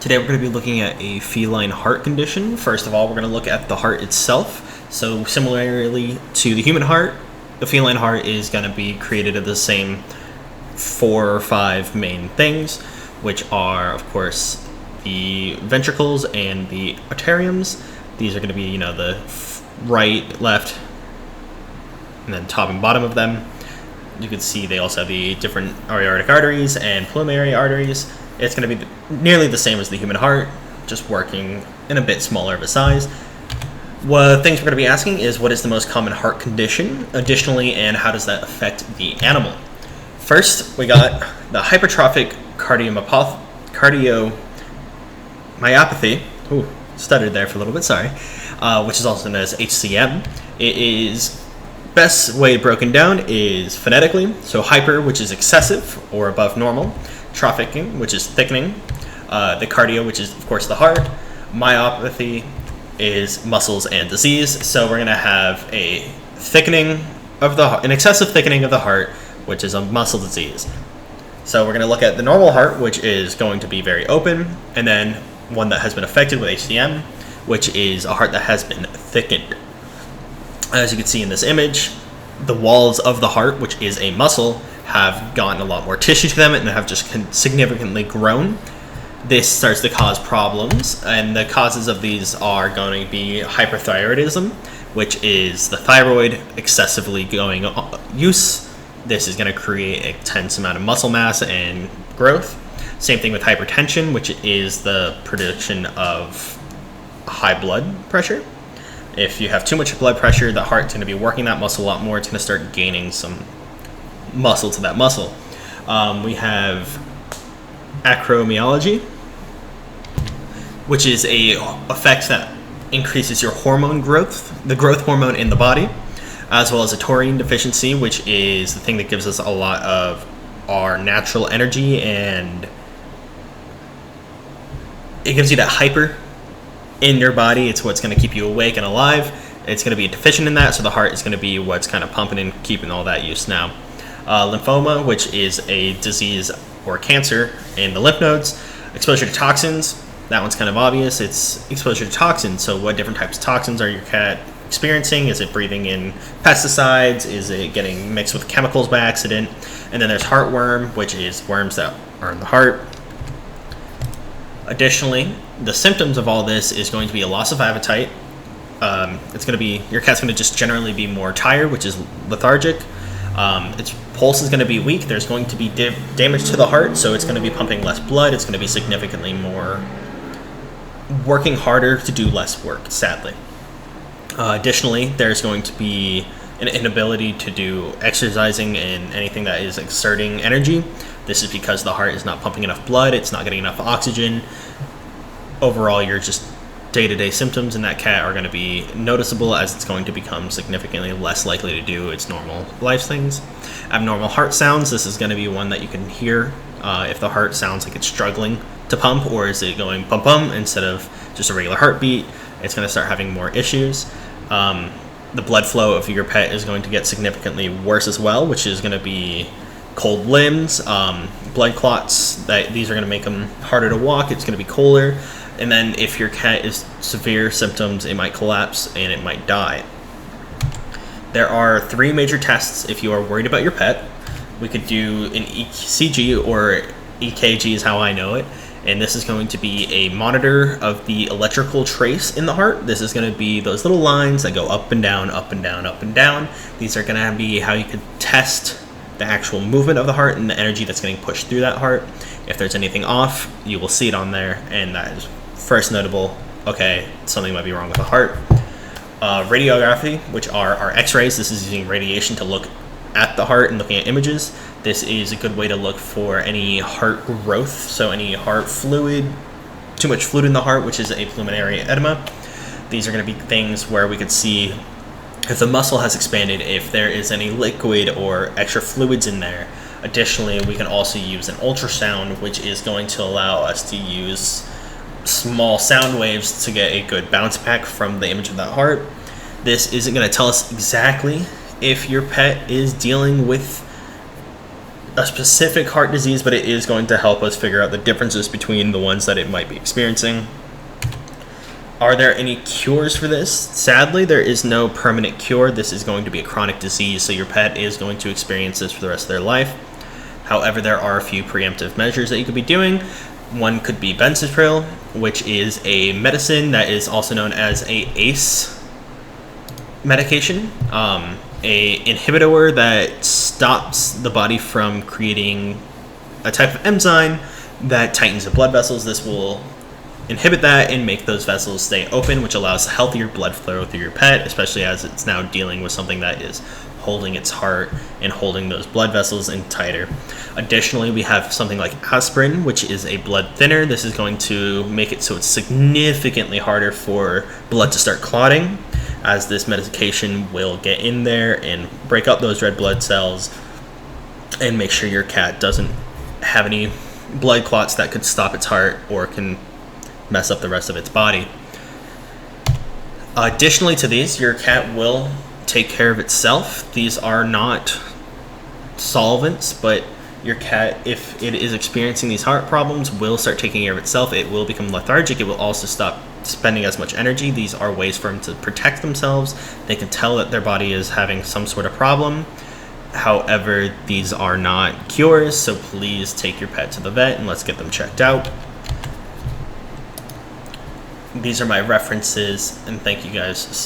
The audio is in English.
Today we're going to be looking at a feline heart condition. First of all, we're going to look at the heart itself. So similarly to the human heart, the feline heart is going to be created of the same 4 or 5 main things, which are, of course, the ventricles and the arteriums. These are going to be, the right, left, and then top and bottom of them. You can see they also have the different aortic arteries and pulmonary arteries. It's going to be nearly the same as the human heart, just working in a bit smaller of a size. What things we're going to be asking is, what is the most common heart condition? Additionally, and how does that affect the animal? First, we got the hypertrophic cardiomyopathy. Ooh, stuttered there for a little bit, sorry. Which is also known as HCM. It is best way broken down is phonetically. So hyper, which is excessive or above normal. Trophic, which is thickening. The cardio, which is of course the heart. Myopathy is muscles and disease. So we're going to have an excessive thickening of the heart, which is a muscle disease. So we're going to look at the normal heart, which is going to be very open, and then one that has been affected with HCM, which is a heart that has been thickened. As you can see in this image, the walls of the heart, which is a muscle, have gotten a lot more tissue to them and have just significantly grown. This starts to cause problems, and the causes of these are going to be hyperthyroidism, which is the thyroid excessively going use. This is going to create a intense amount of muscle mass and growth. Same thing with hypertension, which is the prediction of high blood pressure. If you have too much blood pressure, the heart's going to be working that muscle a lot more. It's going to start gaining some muscle to that muscle. We have acromegaly, which is a effect that increases your hormone growth, the growth hormone in the body, as well as a taurine deficiency, which is the thing that gives us a lot of our natural energy, and it gives you that hyper in your body. It's what's going to keep you awake and alive. It's going to be deficient in that, so the heart is going to be what's kind of pumping and keeping all that use now. Lymphoma, which is a disease or cancer in the lymph nodes. Exposure to toxins, that one's kind of obvious. It's exposure to toxins. So what different types of toxins are your cat experiencing? Is it breathing in pesticides? Is it getting mixed with chemicals by accident? And then there's heartworm, which is worms that are in the heart. Additionally, the symptoms of all this is going to be a loss of appetite. It's going to be, your cat's going to just generally be more tired, which is lethargic. Its pulse is going to be weak. There's going to be damage to the heart, so it's going to be pumping less blood. It's going to be significantly more working harder to do less work, sadly. Additionally, there's going to be an inability to do exercising and anything that is exerting energy. This is because the heart is not pumping enough blood. It's not getting enough oxygen. Overall, your just day-to-day symptoms in that cat are going to be noticeable, as it's going to become significantly less likely to do its normal life things. Abnormal heart sounds. This is going to be one that you can hear if the heart sounds like it's struggling to pump, or is it going bum bum instead of just a regular heartbeat. It's going to start having more issues. The blood flow of your pet is going to get significantly worse as well, which is going to be cold limbs, blood clots. These are going to make them harder to walk. It's going to be colder. And then if your cat is severe symptoms, it might collapse and it might die. There are 3 major tests if you are worried about your pet. We could do an ECG, or EKG is how I know it. And this is going to be a monitor of the electrical trace in the heart. This is going to be those little lines that go up and down, up and down, up and down. These are going to be how you could test the actual movement of the heart and the energy that's getting pushed through that heart. If there's anything off, you will see it on there, and that is first notable. Okay, something might be wrong with the heart. Radiography, which are our x-rays. This is using radiation to look at the heart and looking at images. This is a good way to look for any heart growth, so any heart fluid, too much fluid in the heart, which is a pulmonary edema. These are going to be things where we could see if the muscle has expanded, if there is any liquid or extra fluids in there. Additionally, we can also use an ultrasound, which is going to allow us to use small sound waves to get a good bounce back from the image of that heart. This isn't going to tell us exactly if your pet is dealing with a specific heart disease, but it is going to help us figure out the differences between the ones that it might be experiencing. Are there any cures for this? Sadly, there is no permanent cure. This is going to be a chronic disease, so your pet is going to experience this for the rest of their life. However, there are a few preemptive measures that you could be doing. One could be benzapril, which is a medicine that is also known as a ACE medication, a inhibitor that stops the body from creating a type of enzyme that tightens the blood vessels. This will inhibit that and make those vessels stay open, which allows healthier blood flow through your pet, especially as it's now dealing with something that is holding its heart and holding those blood vessels in tighter. Additionally, we have something like aspirin, which is a blood thinner. This is going to make it so it's significantly harder for blood to start clotting, as this medication will get in there and break up those red blood cells and make sure your cat doesn't have any blood clots that could stop its heart or can mess up the rest of its body. Additionally to these, your cat will take care of itself. These are not solvents, but your cat, if it is experiencing these heart problems, will start taking care of itself. It will become lethargic. It will also stop spending as much energy. These are ways for them to protect themselves. They can tell that their body is having some sort of problem. However, these are not cures, so please take your pet to the vet and let's get them checked out. These are my references, and thank you guys so much.